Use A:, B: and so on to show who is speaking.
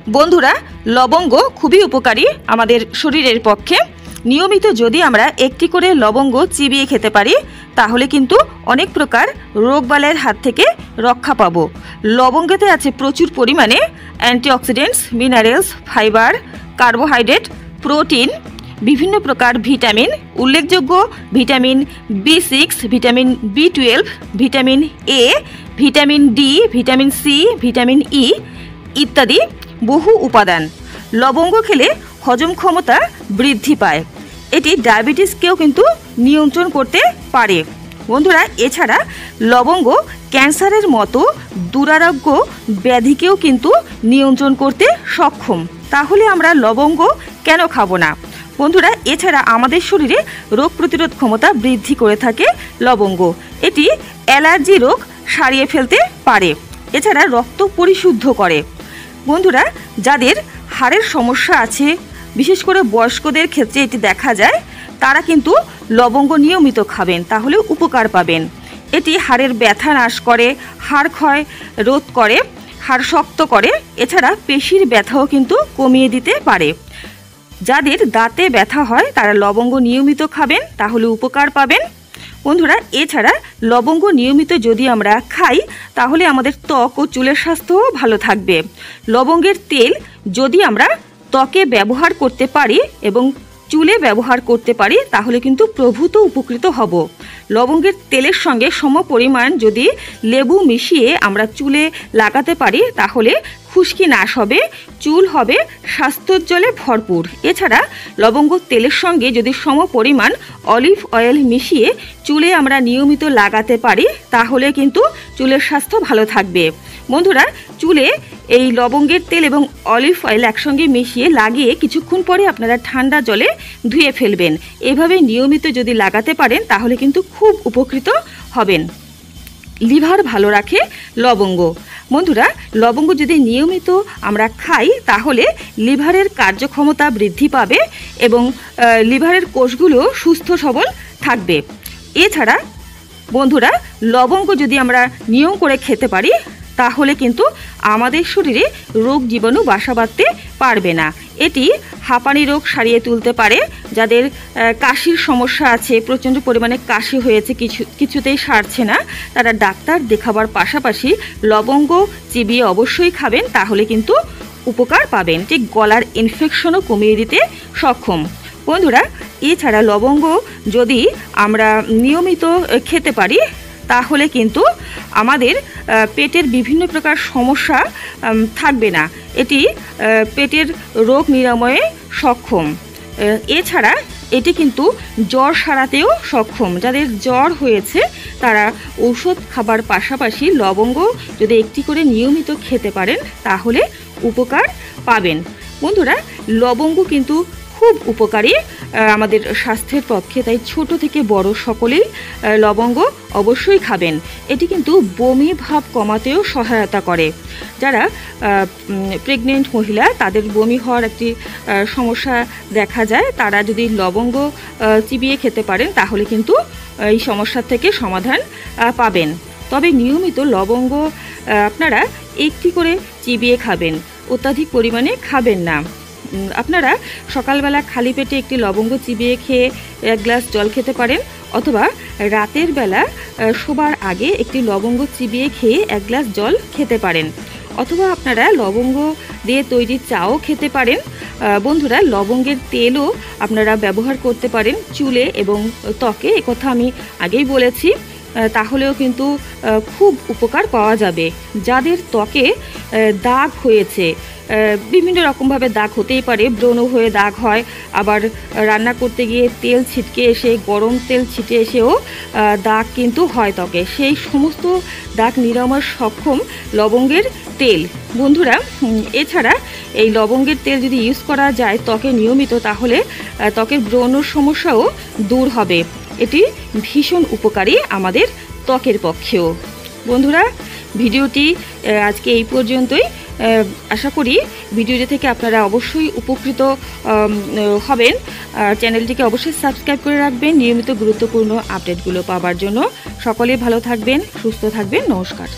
A: বন্ধুরা, লবঙ্গ খুবই উপকারী আমাদের শরীরের পক্ষে। নিয়মিত যদি আমরা একটি করে লবঙ্গ চিবিয়ে খেতে পারি তাহলে কিন্তু অনেক প্রকার রোগবালাইয়ের হাত থেকে রক্ষা পাবো। লবঙ্গেতে আছে প্রচুর পরিমাণে antioxidants, minerals, fibre, carbohydrate, protein, বিভিন্ন প্রকার ভিটামিন, উল্লেখযোগ্য vitamin B6, vitamin B12, vitamin A, vitamin D, vitamin C, vitamin E ইত্যাদি বহু উপাদান। লবঙ্গ খেলে হজম ক্ষমতা বৃদ্ধি পায়। এটি ডায়াবেটিসকেও কিন্তু নিয়ন্ত্রণ করতে পারে। বন্ধুরা, এছাড়া লবঙ্গ ক্যান্সারের মতো দুরারোগ্য ব্যাধিকেও কিন্তু নিয়ন্ত্রণ করতে সক্ষম। তাহলে আমরা লবঙ্গ কেন খাবো না? বন্ধুরা, এছাড়া আমাদের শরীরে রোগ প্রতিরোধ ক্ষমতা বৃদ্ধি করে থাকে লবঙ্গ। এটি অ্যালার্জি রোগ সারিয়ে ফেলতে পারে। এছাড়া রক্ত পরিশুদ্ধ করে। বন্ধুরা, যাদের হাড়ের সমস্যা আছে, বিশেষ করে বয়স্কদের ক্ষেত্রে এটি দেখা যায়, তারা কিন্তু লবঙ্গ নিয়মিত খাবেন, তাহলে উপকার পাবেন। এটি হাড়ের ব্যথা নাশ করে, হাড় ক্ষয় রোধ করে, হাড় শক্ত করে। এছাড়া পেশির ব্যথাও কিন্তু কমিয়ে দিতে পারে। যাদের দাঁতে ব্যথা হয় তারা লবঙ্গ নিয়মিত খাবেন, তাহলে উপকার পাবেন। বন্ধুরা, এছাড়া লবঙ্গ নিয়মিত যদি আমরা খাই তাহলে আমাদের ত্বক ও চুলের স্বাস্থ্যও ভালো থাকবে। লবঙ্গের তেল যদি আমরা ত্বকে ব্যবহার করতে পারি এবং চুলে ব্যবহার করতে পারি তাহলে কিন্তু প্রভূত উপকৃত হব। লবঙ্গের তেলের সঙ্গে সম পরিমাণ যদি লেবু মিশিয়ে আমরা চুলে লাগাতে পারি তাহলে খুশকি নাশ হবে, চুল হবে স্বাস্থ্যোজ্জ্বলে ভরপুর। এছাড়া লবঙ্গ তেলের সঙ্গে যদি সম পরিমাণ অলিভ অয়েল মিশিয়ে চুলে আমরা নিয়মিত লাগাতে পারি তাহলে কিন্তু চুলের স্বাস্থ্য ভালো থাকবে। বন্ধুরা, চুলে এই লবঙ্গের তেল এবং অলিভ অয়েল একসঙ্গে মিশিয়ে লাগিয়ে কিছুক্ষণ পরে আপনারা ঠান্ডা জলে ধুয়ে ফেলবেন। এভাবে নিয়মিত যদি লাগাতে পারেন তাহলে কিন্তু খুব উপকৃত হবেন। লিভার ভালো রাখে লবঙ্গ। বন্ধুরা, লবঙ্গ যদি নিয়মিত আমরা খাই তাহলে লিভারের কার্যক্ষমতা বৃদ্ধি পাবে এবং লিভারের কোষগুলো সুস্থ সবল থাকবে। এছাড়া বন্ধুরা, লবঙ্গ যদি আমরা নিয়ম করে খেতে পারি তাহলে কিন্তু আমাদের শরীরে রোগ জীবাণু বাসা বাঁধতে পারবে না। এটি হাঁপানি রোগ সারিয়ে তুলতে পারে। যাদের কাশির সমস্যা আছে, প্রচণ্ড পরিমাণে কাশি হয়েছে, কিছুতেই সারছে না, তারা ডাক্তার দেখাবার পাশাপাশি লবঙ্গ চিবিয়ে অবশ্যই খাবেন, তাহলে কিন্তু উপকার পাবেন। ঠিক গলার ইনফেকশনও কমিয়ে দিতে সক্ষম। বন্ধুরা, এছাড়া লবঙ্গ যদি আমরা নিয়মিত খেতে পারি তাহলে কিন্তু আমাদের পেটের বিভিন্ন প্রকার সমস্যা থাকবে না। এটি পেটের রোগ নিরাময়ে সক্ষম। এছাড়া এটি কিন্তু জ্বর সারাতেও সক্ষম। যাদের জ্বর হয়েছে তারা ঔষধ খাবার পাশাপাশি লবঙ্গ যদি একটি করে নিয়মিত খেতে পারেন তাহলে উপকার পাবেন। বন্ধুরা, লবঙ্গ কিন্তু খুব উপকারী আমাদের স্বাস্থ্যের পক্ষে, তাই ছোট থেকে বড় সকলেই লবঙ্গ অবশ্যই খাবেন। এটি কিন্তু বমি ভাব কমাতেও সহায়তা করে। যারা প্রেগনেন্ট মহিলা, তাদের বমি হওয়ার একটি সমস্যা দেখা যায়, তারা যদি লবঙ্গ চিবিয়ে খেতে পারেন তাহলে কিন্তু এই সমস্যা থেকে সমাধান পাবেন। তবে নিয়মিত লবঙ্গ আপনারা একটি করে চিবিয়ে খাবেন, অত্যাধিক পরিমাণে খাবেন না। আপনারা সকালবেলা খালি পেটে একটি লবঙ্গ চিবিয়ে খেয়ে এক গ্লাস জল খেতে পারেন, অথবা রাতের বেলা শোবার আগে একটি লবঙ্গ চিবিয়ে খেয়ে এক গ্লাস জল খেতে পারেন, অথবা আপনারা লবঙ্গ দিয়ে তৈরি চাও খেতে পারেন। বন্ধুরা, লবঙ্গের তেলও আপনারা ব্যবহার করতে পারেন চুলে এবং ত্বকে, একথা আমি আগেই বলেছি। তাহলেও কিন্তু খুব উপকার পাওয়া যাবে। যাদের ত্বকে দাগ হয়েছে, বিভিন্ন রকমভাবে দাগ হতেই পারে, ব্রণ হয়ে দাগ হয়, আবার রান্না করতে গিয়ে তেল ছিটকে এসে, গরম তেল ছিটে এসেও দাগ কিন্তু হয় ত্বকে, সেই সমস্ত দাগ নিরাময় সক্ষম লবঙ্গের তেল। বন্ধুরা, এছাড়া এই লবঙ্গের তেল যদি ইউজ করা যায় ত্বকে নিয়মিত তাহলে ত্বকের ব্রণর সমস্যাও দূর হবে। এটি ভীষণ উপকারী আমাদের ত্বকের পক্ষেও। বন্ধুরা, ভিডিওটি আজকে এই পর্যন্তই। আশা করি ভিডিওটি থেকে আপনারা অবশ্যই উপকৃত হবেন। চ্যানেলটিকে অবশ্যই সাবস্ক্রাইব করে রাখবেন নিয়মিত গুরুত্বপূর্ণ আপডেটগুলো পাওয়ার জন্য। সকলে ভালো থাকবেন, সুস্থ থাকবেন। নমস্কার।